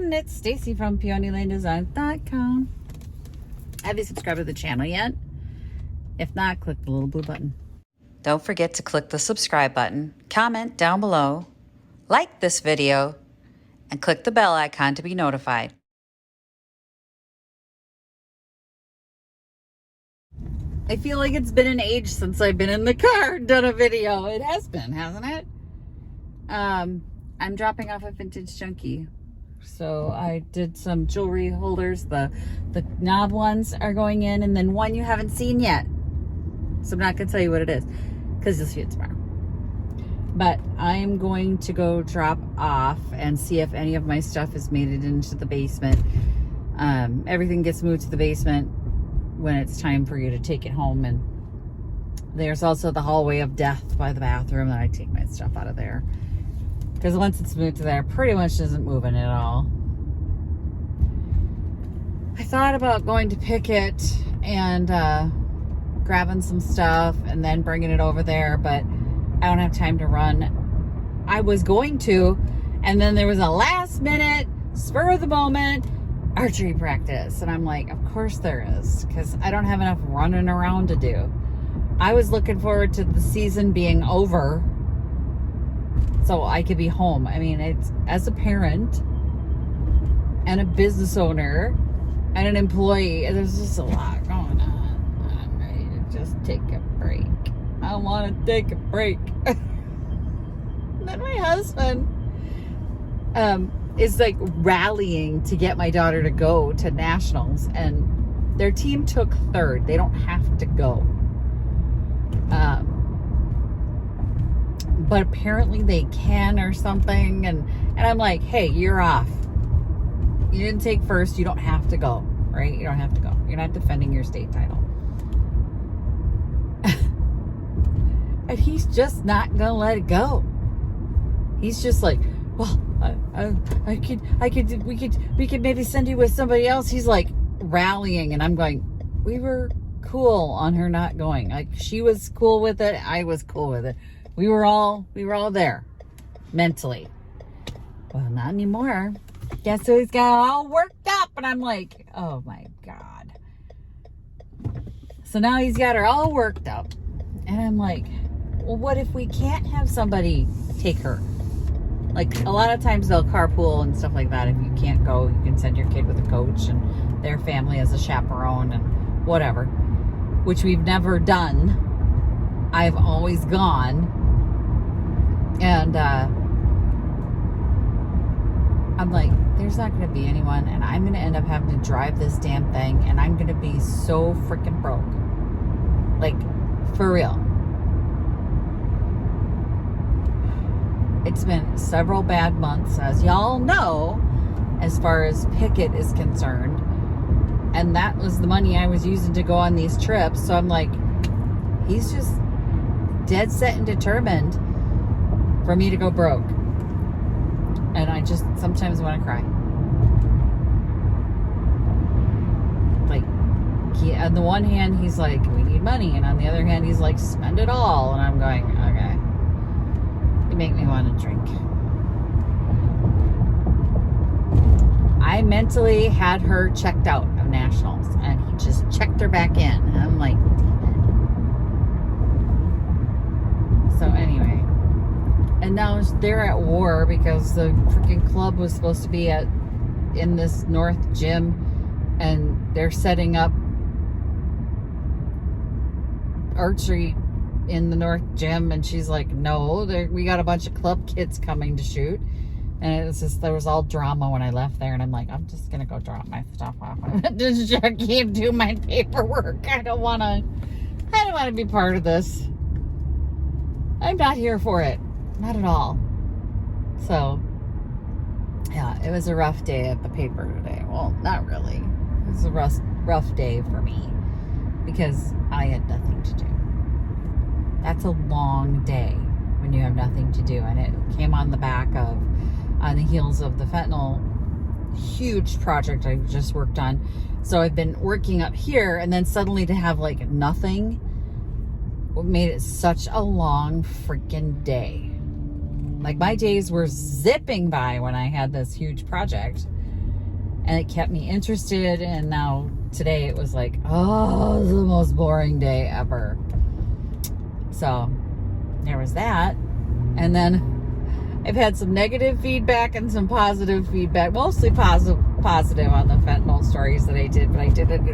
everyone, it's Stacy from PeonyLaneDesigns.com. Have you subscribed to the channel yet? If not, click the little blue button. Don't forget to click the subscribe button, comment down below, like this video, and click the bell icon to be notified. I feel like it's been an age since I've been in the car and done a video. It has been, hasn't it? I'm dropping off a Vintage Junky. So I did some jewelry holders. The knob ones are going in, and then one you haven't seen yet. So I'm not going to tell you what it is because you'll see it tomorrow. But I am going to go drop off and see if any of my stuff has made it into the basement. Everything gets moved to the basement when it's time for you to take it home. And there's also the hallway of death by the bathroom that I take my stuff out of there. Because once it's moved to there, pretty much isn't moving at all. I thought about going to pick it and grabbing some stuff and then bringing it over there, but I don't have time to run. I was going to, and then there was a last minute, spur of the moment, archery practice. And I'm like, of course there is, because I don't have enough running around to do. I was looking forward to the season being over so I could be home. I mean, it's as a parent and a business owner and an employee, there's just a lot going on. I'm ready to just take a break. I want to take a break. Then my husband is like rallying to get my daughter to go to nationals, and their team took third. They don't have to go. But apparently they can or something. And I'm like, hey, you're off. You didn't take first. You don't have to go, right? You don't have to go. You're not defending your state title. And he's just not going to let it go. He's just like, well, we could maybe send you with somebody else. He's like rallying, and I'm going, we were cool on her not going. Like, she was cool with it. I was cool with it. We were all there mentally. Well, not anymore. Guess who he's got all worked up? And I'm like, oh my God. So now he's got her all worked up. And I'm like, well, what if we can't have somebody take her? Like, a lot of times they'll carpool and stuff like that. If you can't go, you can send your kid with a coach and their family as a chaperone and whatever, which we've never done. I've always gone. And I'm like, there's not going to be anyone, and I'm going to end up having to drive this damn thing, and I'm going to be so freaking broke. Like, for real. It's been several bad months, as y'all know, as far as Pickett is concerned. And that was the money I was using to go on these trips. So I'm like, he's just dead set and determined for me to go broke. And I just sometimes want to cry. Like, on the one hand, he's like, we need money. And on the other hand, he's like, spend it all. And I'm going, okay. You make me want to drink. I mentally had her checked out of nationals, and he just checked her back in. And I'm like, so anyway. And now they're at war because the freaking club was supposed to be in this north gym, and they're setting up archery in the north gym, and she's like, no, we got a bunch of club kids coming to shoot. And it was just, there was all drama when I left there, and I'm like, I'm just gonna go drop my stuff off. I just can't do my paperwork. I don't want to be part of this. I'm not here for it. Not at all. So, yeah, it was a rough day at the paper today. Well, not really. It was a rough day for me because I had nothing to do. That's a long day when you have nothing to do. And it came on the heels of the fentanyl huge project I just worked on. So I've been working up here, and then suddenly to have like nothing made it such a long freaking day. Like, my days were zipping by when I had this huge project, and it kept me interested. And now today it was like, oh, the most boring day ever. So there was that. And then I've had some negative feedback and some positive feedback, mostly positive on the fentanyl stories that I did. But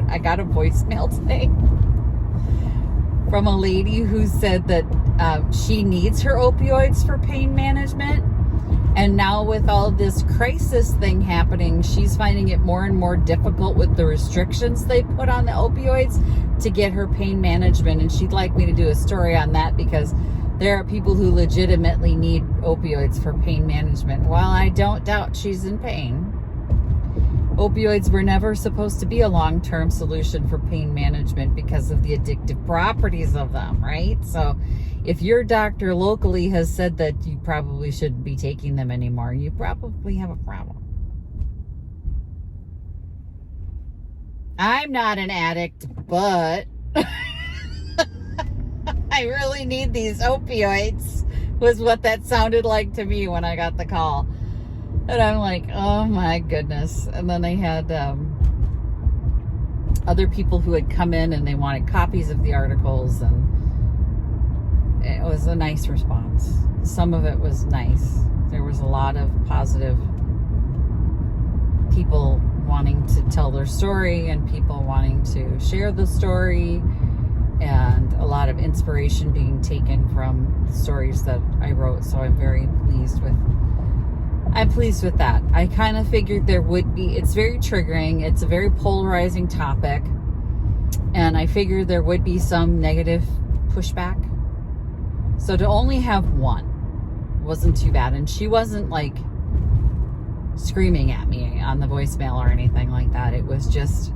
I got a voicemail today from a lady who said that she needs her opioids for pain management. And now with all this crisis thing happening, she's finding it more and more difficult with the restrictions they put on the opioids to get her pain management. And she'd like me to do a story on that because there are people who legitimately need opioids for pain management. While I don't doubt she's in pain, opioids were never supposed to be a long-term solution for pain management because of the addictive properties of them, right? So if your doctor locally has said that you probably shouldn't be taking them anymore, you probably have a problem. I'm not an addict, but I really need these opioids, was what that sounded like to me when I got the call. And I'm like, oh my goodness. And then I had other people who had come in and they wanted copies of the articles, and it was a nice response. Some of it was nice. There was a lot of positive people wanting to tell their story and people wanting to share the story, and a lot of inspiration being taken from the stories that I wrote. So I'm pleased with that. I kind of figured there would be, it's very triggering. It's a very polarizing topic. And I figured there would be some negative pushback. So to only have one wasn't too bad. And she wasn't like screaming at me on the voicemail or anything like that. It was just,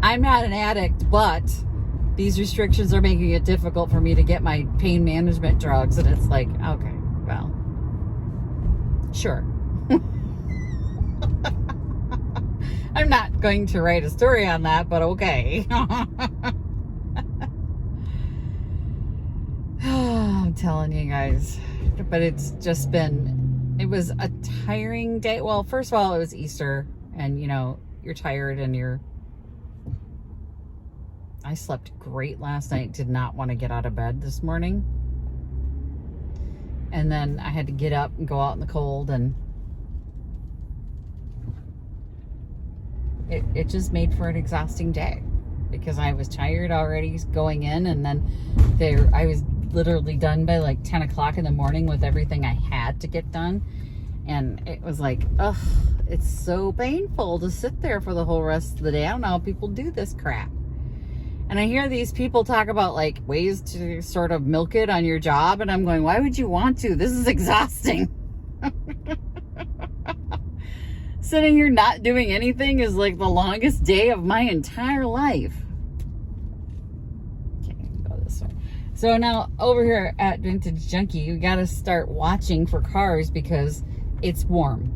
I'm not an addict, but these restrictions are making it difficult for me to get my pain management drugs. And it's like, okay, well, sure. I'm not going to write a story on that, but okay. I'm telling you guys. But it's just been, it was a tiring day. Well, first of all, it was Easter, and you know, you're tired and I slept great last night. Did not want to get out of bed this morning. And then I had to get up and go out in the cold, and it just made for an exhausting day because I was tired already going in, and then I was literally done by like 10 o'clock in the morning with everything I had to get done. And it was like, ugh, it's so painful to sit there for the whole rest of the day. I don't know how people do this crap. And I hear these people talk about like ways to sort of milk it on your job. And I'm going, why would you want to? This is exhausting. Sitting here not doing anything is like the longest day of my entire life. Okay, go this way. So now over here at Vintage Junky, we got to start watching for cars because it's warm.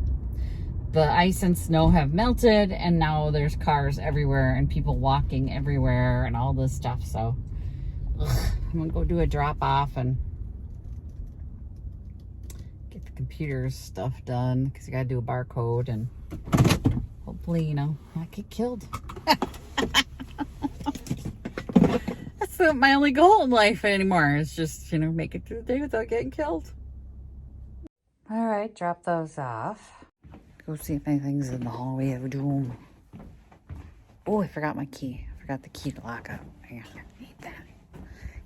The ice and snow have melted, and now there's cars everywhere and people walking everywhere and all this stuff. So I'm gonna go do a drop off and get the computer's stuff done because you gotta do a barcode and hopefully, you know, not get killed. That's my only goal in life anymore, is just, you know, make it through the day without getting killed. All right, drop those off. Go see if anything's in the hallway of doom. Oh, I forgot my key. I forgot the key to lock up. I need that.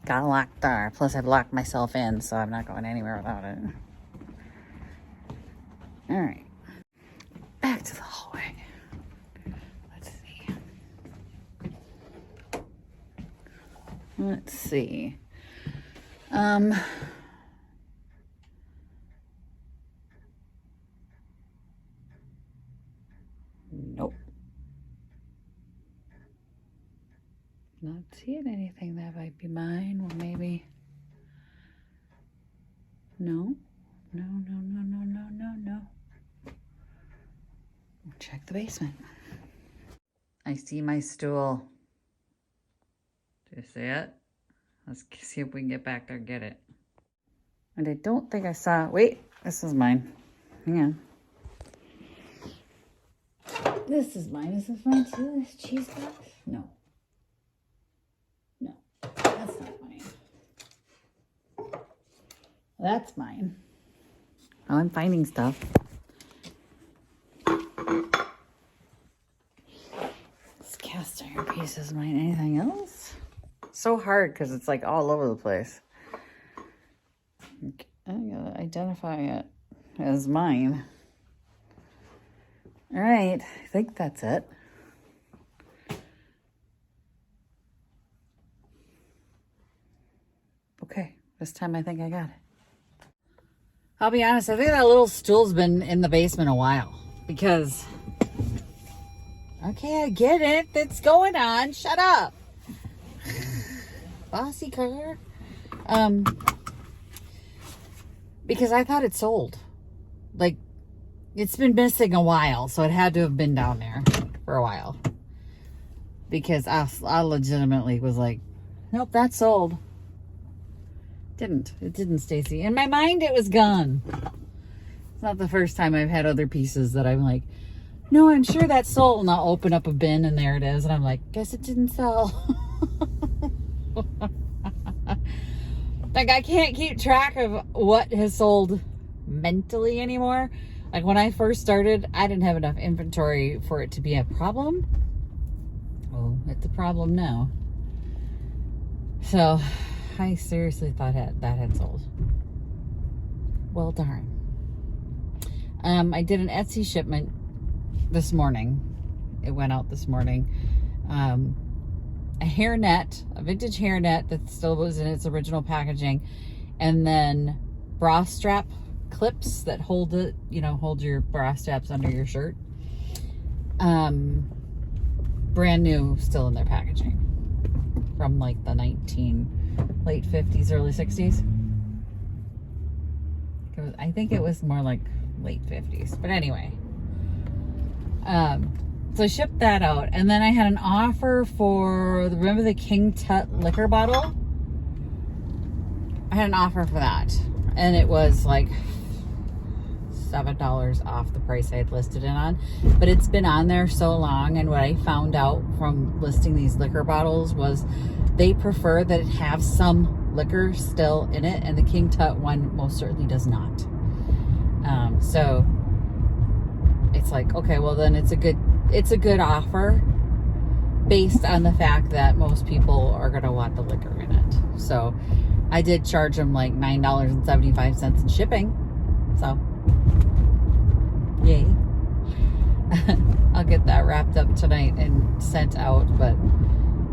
Got a locked door. Plus, I've locked myself in, so I'm not going anywhere without it. All right. Back to the hallway. Let's see. Nope. Not seeing anything that might be mine. Well, maybe. No. No. Check the basement. I see my stool. Do you see it? Let's see if we can get back there and get it. And I don't think I saw... Wait, this is mine. Hang on. This is mine. Is this mine too? This cheese box? No. No, that's not mine. That's mine. Oh, I'm finding stuff. This cast iron piece is mine. Anything else? So hard because it's like all over the place. I gotta identify it as mine. All right, I think that's it. Okay, this time I think I got it. I'll be honest, I think that little stool's been in the basement a while because, okay, I get it. That's going on. Shut up. Bossy car. Because I thought it sold. Like, it's been missing a while, so it had to have been down there for a while. Because I legitimately was like, nope, that's sold. It didn't, Stacy. In my mind, it was gone. It's not the first time I've had other pieces that I'm like, no, I'm sure that's sold. And I'll open up a bin and there it is. And I'm like, guess it didn't sell. Like, I can't keep track of what has sold mentally anymore. Like, when I first started, I didn't have enough inventory for it to be a problem. Oh, it's a problem now. So, I seriously thought that had sold. Well, darn. I did an Etsy shipment this morning. It went out this morning. A hairnet, a vintage hairnet that still was in its original packaging, and then bra strap clips that hold it, hold your bra straps under your shirt. Brand new, still in their packaging, from like the late 50s, early 60s. I think it was more like late 50s, but anyway. So I shipped that out, and then I had an offer for, remember the King Tut liquor bottle? I had an offer for that, and it was like $7 off the price I had listed it on, but it's been on there so long, and what I found out from listing these liquor bottles was they prefer that it have some liquor still in it, and the King Tut one most certainly does not. So it's like, okay, well then it's a good offer based on the fact that most people are going to want the liquor in it. So I did charge them like $9.75 in shipping. So yay. I'll get that wrapped up tonight and sent out, but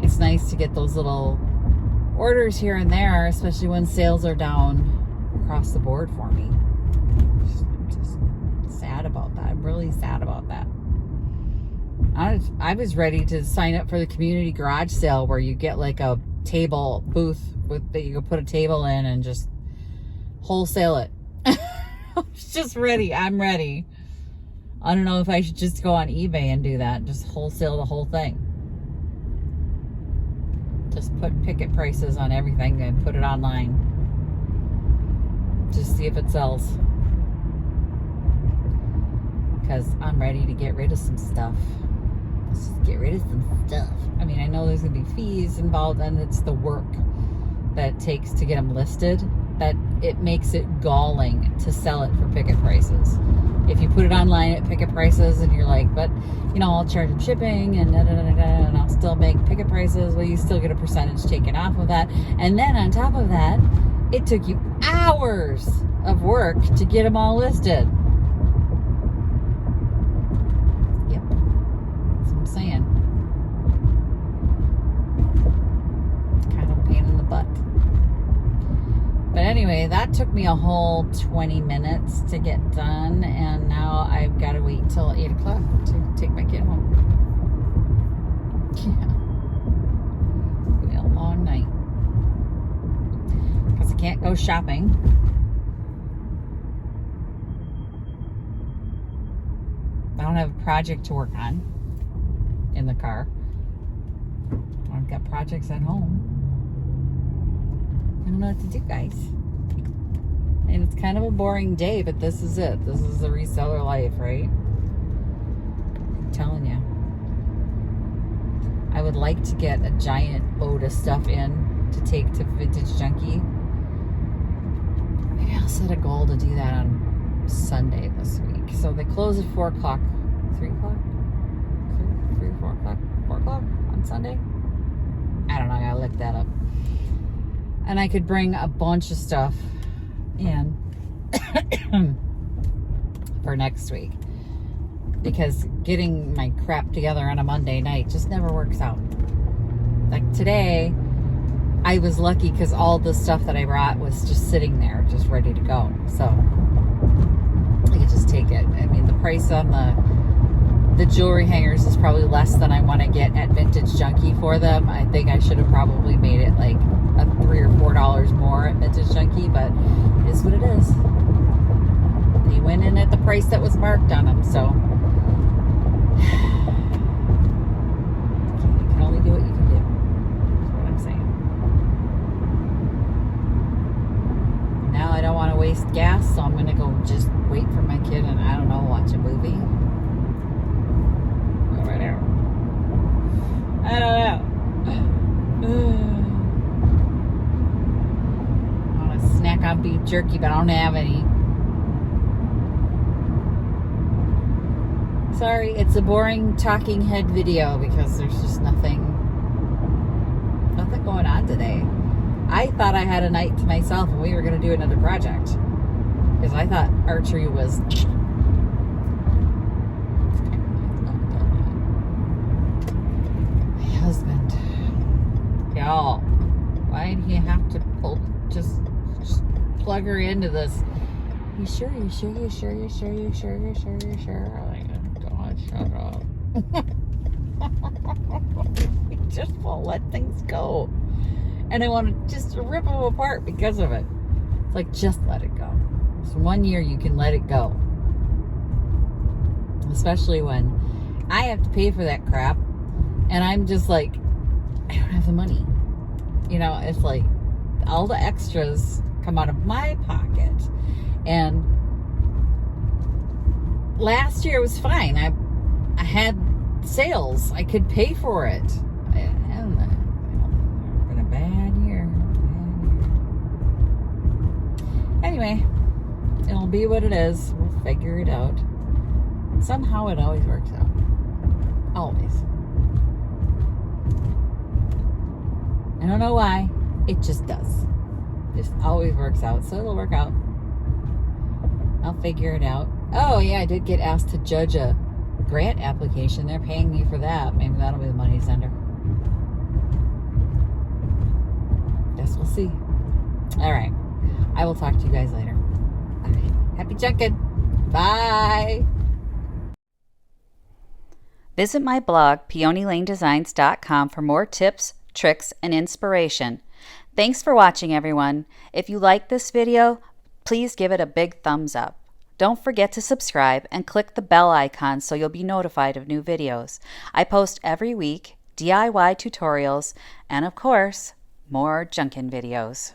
it's nice to get those little orders here and there, especially when sales are down across the board for me. I'm just sad about that. I'm really sad about that. I was ready to sign up for the community garage sale where you get like a table booth that you can put a table in and just wholesale it. I'm just ready. I'm ready. I don't know if I should just go on eBay and do that. Just wholesale the whole thing. Just put picket prices on everything and put it online. Just see if it sells. Because I'm ready to get rid of some stuff. Let's just get rid of some stuff. I mean, I know there's going to be fees involved, and it's the work that it takes to get them listed that it makes it galling to sell it for picket prices. If you put it online at picket prices and you're like, but I'll charge them shipping and and I'll still make picket prices, well, you still get a percentage taken off of that. And then on top of that, it took you hours of work to get them all listed. Yep. That's what I'm saying. It's kind of a pain in the butt. But anyway, that took me a whole 20 minutes to get done, and now I've got to wait till 8 o'clock to take my kid home. Yeah. It's been a long night. Because I can't go shopping. I don't have a project to work on in the car. I've got projects at home. I don't know what to do, guys. And it's kind of a boring day, but this is it. This is the reseller life, right? telling you. I would like to get a giant load of stuff in to take to Vintage Junky. Maybe I'll set a goal to do that on Sunday this week. So they close at 4 o'clock. 3 o'clock? 3 or 4 o'clock? 4 o'clock on Sunday? I don't know. I gotta look that up. And I could bring a bunch of stuff in for next week. Because getting my crap together on a Monday night just never works out. Like today, I was lucky because all the stuff that I brought was just sitting there, just ready to go. So I could just take it. I mean, the price on the jewelry hangers is probably less than I want to get at Vintage Junky for them. I think I should have probably made it like a $3 or $4 more at Vintage Junky, but it is what it is. They went in at the price that was marked on them, so you can only do what you can do. That's what I'm saying. Now I don't want to waste gas, so I'm going to go just wait for my kid and, I don't know, watch a movie. Over there. I don't know. I want to snack on beef jerky, but I don't have any. Sorry, it's a boring talking head video because there's just nothing going on today. I thought I had a night to myself and we were going to do another project because I thought archery was my husband. Y'all, why do you have to just plug her into this? You sure? I'm like, God, shut up. We just won't let things go. And I want to just rip them apart because of it. It's like, just let it go. So 1 year you can let it go. Especially when I have to pay for that crap. And I'm just like, I don't have the money. You know, it's like all the extras come out of my pocket. And last year was fine. I had sales. I could pay for it. It's been a bad year. Anyway, it'll be what it is. We'll figure it out. Somehow it always works out. Always. I don't know why. It just does. Just always works out. So it'll work out. I'll figure it out. Oh, yeah, I did get asked to judge a grant application. They're paying me for that. Maybe that'll be the money sender. Guess we'll see. All right. I will talk to you guys later. All right. Happy checking. Bye. Visit my blog, peonylanedesigns.com, for more tips, tricks, and inspiration. Thanks for watching, everyone. If you like this video, please give it a big thumbs up. Don't forget to subscribe and click the bell icon so you'll be notified of new videos. I post every week, DIY tutorials, and of course, more junkin' videos.